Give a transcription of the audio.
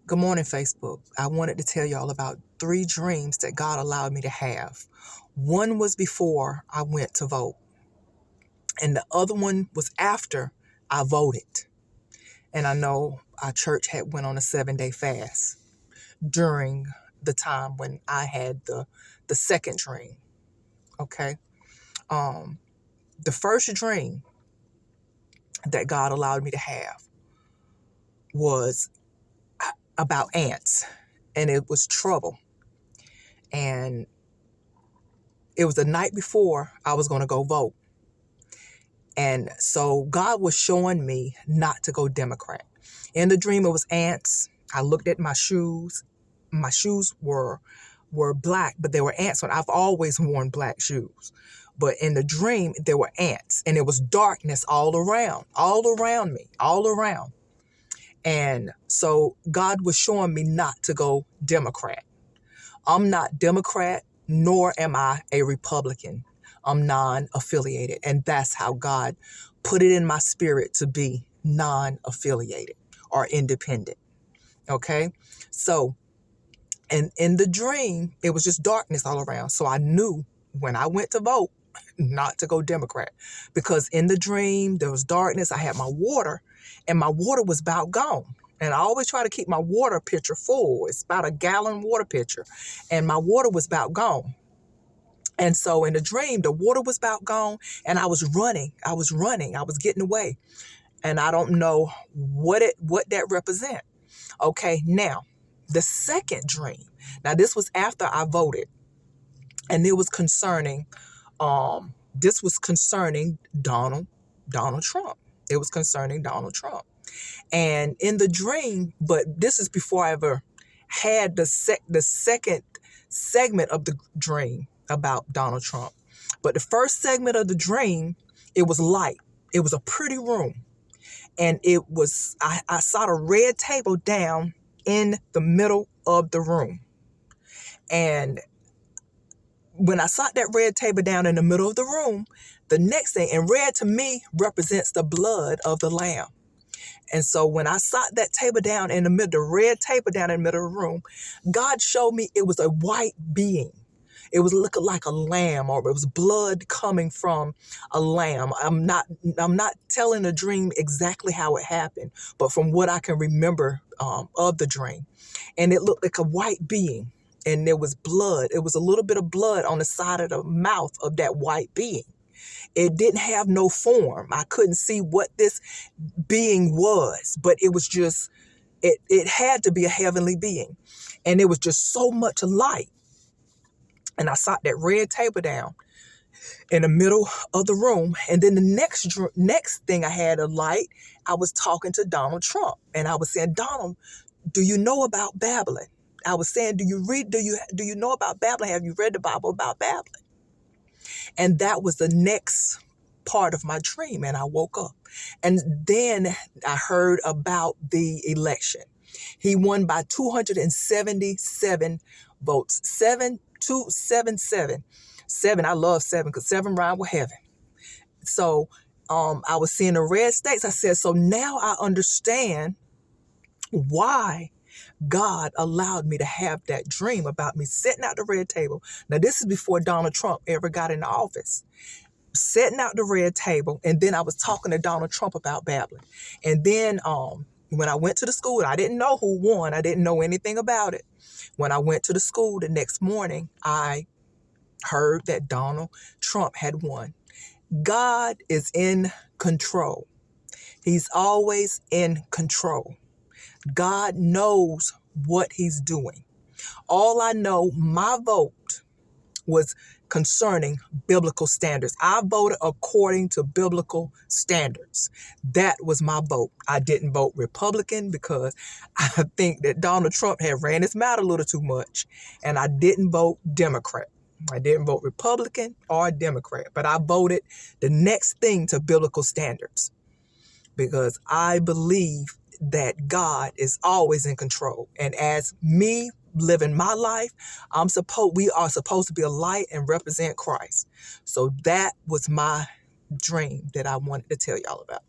Good morning, Facebook. I wanted to tell y'all about 3 dreams that God allowed me to have. One was before I went to vote, and the other one was after I voted. And I know our church had went on a 7-day fast during the time when I had the second dream. Okay. Um, the first dream that God allowed me to have was about ants, and it was trouble. And it was the night before I was going to go vote. And so God was showing me not to go Democrat. In the dream, it was ants. I looked at my shoes. My shoes were black, but they were ants. And I've always worn black shoes. But in the dream, there were ants, and it was darkness all around me, all around. And so God was showing me not to go Democrat. I'm not Democrat, nor am I a Republican. I'm non-affiliated. And that's how God put it in my spirit to be non-affiliated or independent. Okay. So, and in the dream, it was just darkness all around. So I knew when I went to vote not to go Democrat, because in the dream, there was darkness. I had my water, and my water was about gone. And I always try to keep my water pitcher full. It's about a gallon water pitcher. And my water was about gone. And so in the dream, the water was about gone, and I was running. I was getting away. And I don't know what that represent. Okay, now the second dream. Now this was after I voted, and it was concerning this was concerning Donald Trump. It was concerning Donald Trump. And in the dream, but this is before I ever had the second segment of the dream about Donald Trump. But the first segment of the dream, it was light. It was a pretty room. And it was, I saw a red table down in the middle of the room. And when I saw that red table down in the middle of the room, the next thing, and red to me represents the blood of the Lamb. And so when I saw that table down in the middle, the red table down in the middle of the room, God showed me it was a white being. It was looking like a lamb, or it was blood coming from a lamb. I'm not telling the dream exactly how it happened, but from what I can remember of the dream. And it looked like a white being, and there was blood. It was a little bit of blood on the side of the mouth of that white being. It didn't have no form. I couldn't see what this being was, but it was just, it had to be a heavenly being. And it was just so much light. And I saw that red table down in the middle of the room. And then the next thing I had a light, I was talking to Donald Trump. And I was saying, Donald, do you know about Babylon? I was saying, do you know about Babylon? Have you read the Bible about Babylon? And that was the next part of my dream. And I woke up. And then I heard about the election. He won by 277 votes. 7,277. 7, I love 7 because 7 rhyme with heaven. So I was seeing the red states. I said, so now I understand why God allowed me to have that dream about me sitting at the red table. Now, this is before Donald Trump ever got into office. Sitting at the red table, and then I was talking to Donald Trump about Babylon. And then when I went to the school, I didn't know who won. I didn't know anything about it. When I went to the school the next morning, I heard that Donald Trump had won. God is in control. He's always in control. God knows what he's doing. All I know, my vote was concerning biblical standards. I voted according to biblical standards. That was my vote. I didn't vote Republican because I think that Donald Trump had ran his mouth a little too much. And I didn't vote Democrat. I didn't vote Republican or Democrat, but I voted the next thing to biblical standards because I believe that God is always in control. And as me living my life, we are supposed to be a light and represent Christ. So that was my dream that I wanted to tell y'all about.